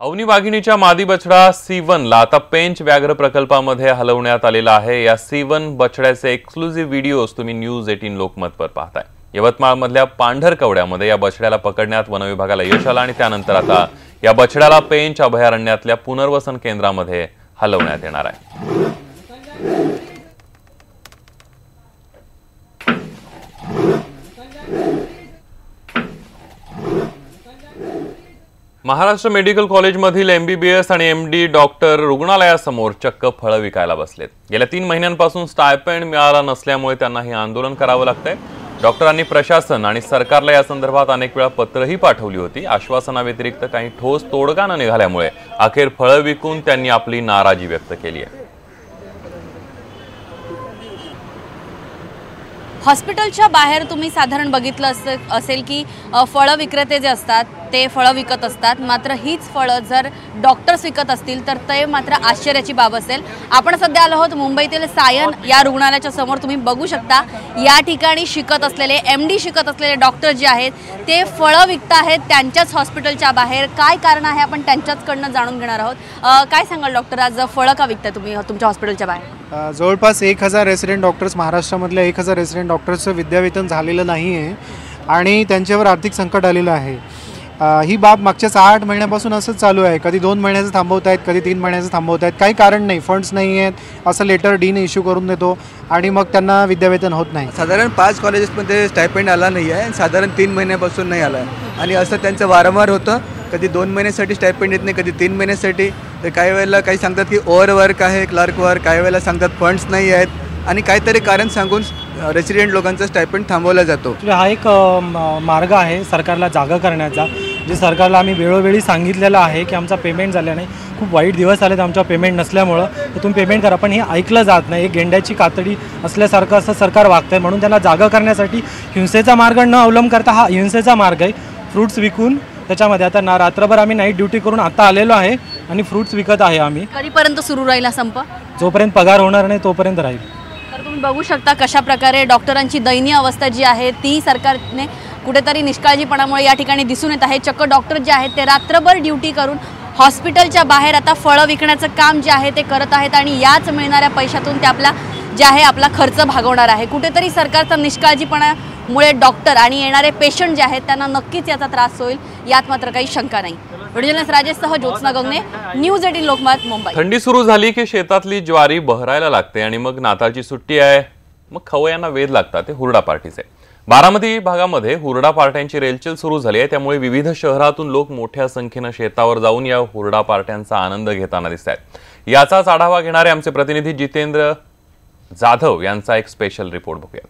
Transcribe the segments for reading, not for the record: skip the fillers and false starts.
अवनी वाघिणीच्या मादी बछडा C1ला आता पेंच व्याघ्र प्रकल्पामध्ये हलवण्यात आलेला आहे। या C1 बछड्याचे एक्सक्लुझिव्ह व्हिडिओज तुम्ही न्यूज 18 लोकमतवर पाहताय। यवतमाळमधल्या पांढरकवड्यामध्ये या बछड्याला पकडण्यात वन विभागाला यश आलं आणि त्यानंतर आता या बछड्याला पेंच अभयारण्यातल्या पुनर्वसन केंद्रामध्ये हलवण्यात येणार आहे। महाराष्ट्र मेडिकल कॉलेजमधील MBBS आणि MD डॉक्टर रुग्णालयासमोर चक्क फळं विकायला बसलेत। गेल्या 3 महिन्यांपासून स्टायपेंड मिळाला नसल्यामुळे त्यांना हे आंदोलन करावं लागतंय। डॉक्टरांनी प्रशासन आणि सरकारला या संदर्भात अनेक वेळा पत्रही पाठवली होती। आश्वासनाव्यतिरिक्त काही ठोस तोडगा न निघाल्यामुळे अखेर फळं विकून त्यांनी आपली नाराजी व्यक्त केली आहे। हॉस्पिटलच्या बाहेर तुम्ही साधारण बघितलं असेल की फळं विक्रेते जे असतात ते फळं विकत असतात, मात्र हीच फळं जर डॉक्टर्स विकत असतील तर ते मात्र आश्चर्याची बाब असेल। आपण सध्या आलो आहोत मुंबईतील सायन या रुग्णालयाच्या समोर। तुम्ही बघू शकता या ठिकाणी शिकत असलेले MD शिकत असलेले डॉक्टर जे आहेत ते फळं विकत आहेत त्यांच्याच हॉस्पिटलच्या बाहेर। काय कारण आहे आपण त्यांच्याचकडनं जाणून घेणार आहोत। काय सांगाल डॉक्टर, आज फळं का विकताय तुम्ही तुमच्या हॉस्पिटलच्या बाहेर? जवळपास 1000 रेसिडेंट डॉक्टर्स, महाराष्ट्रामधल्या 1000 रेसिडेंट डॉक्टर्सचं विद्यावेतन झालेलं नाही आहे आणि त्यांच्यावर आर्थिक संकट आलेलं आहे। ही बाब मागच्या 6-8 महिन्यापासून असंच चालू आहे। कधी 2 महिन्याचं थांबवत आहेत, कधी 3 महिन्याचं थांबवत आहेत, काही कारण नाही, फंड्स नाही आहेत असं लेटर डीने इश्यू करून देतो आणि मग त्यांना विद्यावेतन होत नाही। साधारण 5 कॉलेजेसमध्ये स्टायपेंड आला नाही आहे, साधारण 3 महिन्यापासून नाही आला आहे आणि असं त्यांचं वारंवार होतं। कधी 2 महिन्यासाठी स्टायपेंड येत नाही, कधी 3 महिन्यासाठी। तर काही वेळेला काही सांगतात की ओव्हरवर्क आहे, क्लर्क वर्क, काही वेळेला सांगतात फंड्स नाही आहेत आणि काहीतरी कारण सांगून रेसिडेंट लोकांचा स्टायपेंड थांबवला जातो। हा एक मार्ग आहे सरकारला जागा करण्याचा, जे सरकारला आम्ही वेळोवेळी सांगितलेलं आहे की आमचा पेमेंट झाला नाही, खूप वाईट दिवस आलेत आमचा पेमेंट नसल्यामुळं, तर तुम्ही पेमेंट करा, पण हे ऐकलं जात नाही। एक गेंड्याची कातडी असल्यासारखं असं सरकार वागतं आहे। म्हणून त्यांना जागा करण्यासाठी हिंसेचा मार्ग न अवलंब करता हा हिंसेचा मार्ग आहे। फ्रूट्स विकून त्याच्यामध्ये आता रात्रभर आम्ही नाईट ड्युटी करून आता आलेलो आहे आणि फ्रूट्स विकत आहे आम्ही। कधीपर्यंत सुरू राहील संप? जोपर्यंत पगार होणार नाही तोपर्यंत राहील। तर तुम्ही बघू शकता कशा प्रकारे डॉक्टरांची दयनीय अवस्था जी आहे ती सरकारने कुठेतरी निष्काळजीपणामुळे या ठिकाणी दिसून येत आहे। चक्क डॉक्टर जे आहेत ते रात्रभर ड्युटी करून हॉस्पिटलच्या बाहेर आता फळं विकण्याचं काम जे आहे ते करत आहेत आणि याच मिळणाऱ्या पैशातून ते आपला खर्च भागवणार आहे। कुठेतरी सरकारचा निष्काळजीपणामुळे डॉक्टर आणि येणारे पेशंट जे आहेत त्यांना नक्कीच याचा त्रास होईल, यात मात्र काही शंका नाही। व्हिडिओ राजेशसह ज्योत्स्ना गंगणे, न्यूज 18 लोकमत, मुंबई। थंडी सुरू झाली की शेतातली ज्वारी बहरायला लागते आणि मग नाताळची सुट्टी आहे, मग खवय्यांना वेध लागतात ते हुरडा पार्टीचे। बारामती भागामध्ये हुरडा पार्ट्यांची रेलचेल सुरू झाली आहे, त्यामुळे विविध शहरातून लोक मोठ्या संख्येने शेतावर जाऊन या हुरडा पार्ट्यांचा आनंद घेताना दिसत आहेत। याचाच आढावा घेणारे आमचे प्रतिनिधी जितेंद्र जाधव यांचा एक स्पेशल रिपोर्ट बघूया।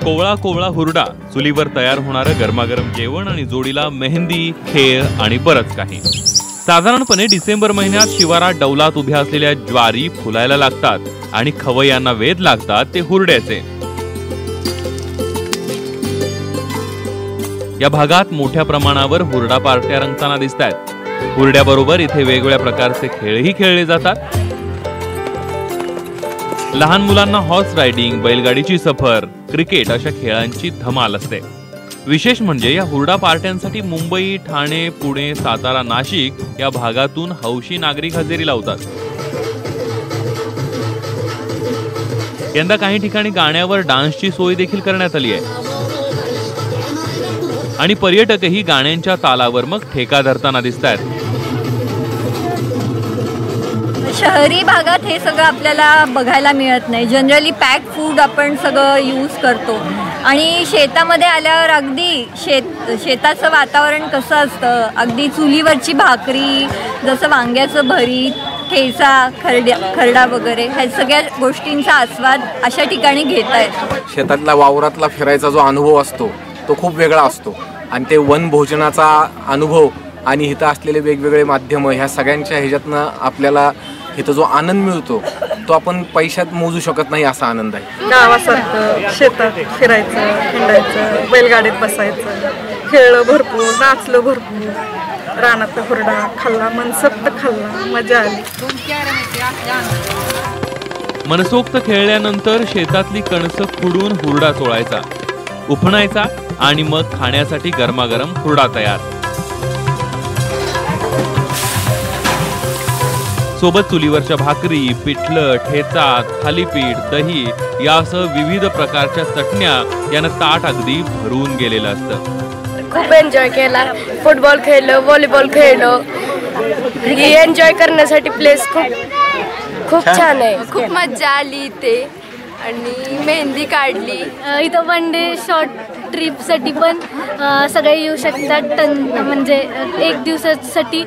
कोवळा कोवळा हुरडा, चुलीवर तयार होणारं गरमागरम जेवण आणि जोडीला मेहंदी, खेळ आणि बरंच काही। साधारणपणे डिसेंबर महिन्यात शिवारात डौलात उभ्या असलेल्या ज्वारी फुलायला लागतात आणि खवय्यांना वेध लागतात ते हुरड्याचे। या भागात मोठ्या प्रमाणावर हुरडा पार्ट्या रंगताना दिसतात। हुरड्याबरोबर इथे वेगवेगळ्या प्रकारचे खेळही खेळले जातात। लहान मुलांना हॉर्स रायडिंग, बैलगाडीची सफर, क्रिकेट अशा खेळांची धमाल असते। विशेष म्हणजे या हुरडा पार्ट्यांसाठी मुंबई, ठाणे, पुणे, सातारा, नाशिक या भागातून हौशी नागरिक हजेरी लावतात। यंदा काही ठिकाणी गाण्यावर डान्सची सोय देखील करण्यात आली आहे आणि पर्यटकही गाण्यांच्या तालावर मग ठेका धरताना दिसतात। शहरी भागात हे सगळं आपल्याला बघायला मिळत नाही। जनरली पॅक फूड आपण सगळं यूज करतो आणि शेतामध्ये आल्यावर अगदी शेताचं वातावरण कसं असतं, अगदी चुलीवरची भाकरी, जसं वांग्याचं भरीत, ठेचा, खरडा वगैरे ह्या सगळ्या गोष्टींचा आस्वाद अशा ठिकाणी घेता येतो। शेतातला वावरातला फिरायचा जो अनुभव असतो तो खूप वेगळा असतो आणि ते वनभोजनाचा अनुभव आणि इथं असलेले वेगवेगळे माध्यमं ह्या सगळ्यांच्या ह्याच्यातनं आपल्याला इथं जो आनंद मिळतो तो आपण पैशात मोजू शकत नाही असा आनंद आहे। गावासारखं शेतात फिरायचं, हिंडायचं, बैलगाडीत बसायचं, खेळलं भरपूर, नाचलं भरपूर, रानात हुरडा खाल्ला, मनसोक्त खाल्ला, मजा आली। मनसोक्त खेळल्यानंतर शेतातली कणसं खुडून हुरडा चोळायचा, उफणायचा आणि मग खाण्यासाठी गरमागरम हुरडा तयार। सोबत चुलीवरच्या भाकरी, पिठलं, ठेचा, थालीपीठ, दही यासह विविध प्रकारच्या चटण्या यानं ताट अगदी भरून गेलेलं असतं। खूप एन्जॉय केला, फुटबॉल खेळलो, व्हॉलीबॉल खेळलो। ही एन्जॉय करण्यासाठी प्लेस खूप छान आहे। खूप मजा आली इथे आणि मेहंदी काढली। इथं वन डे शॉर्ट ट्रिपसाठी पण सगळे येऊ शकतात, म्हणजे एक दिवसासाठी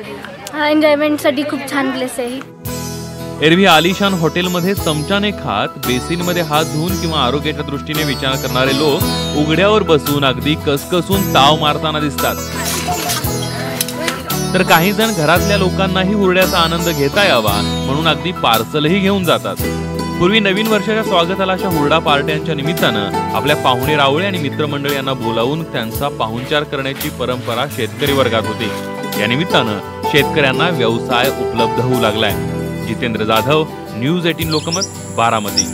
एन्जॉयमेंटसाठी खूप छान प्लेस आहे। एरवी आलिशान हॉटेलमध्ये चमच्याने खात, बेसिनमध्ये हात धुवून किंवा आरोग्याच्या दृष्टीने विचार करणारे लोक उघड्यावर बसून अगदी कसकसून ताव मारताना दिसतात। तर काही जण घरातल्या लोकांनाही हुरड्याचा आनंद घेता यावा म्हणून अगदी पार्सलही घेऊन जातात। पूर्वी नवीन वर्षाच्या स्वागताला अशा हुरडा पार्ट्यांच्या निमित्तानं आपल्या पाहुणे रावळे आणि मित्रमंडळी यांना बोलावून त्यांचा पाहुणचार करण्याची परंपरा शेतकरी वर्गात होती। या निमित्तानं शेतकऱ्यांना व्यवसाय उपलब्ध होऊ लागलाय। जितेंद्र जाधव, न्यूज 18 लोकमत, बारामती।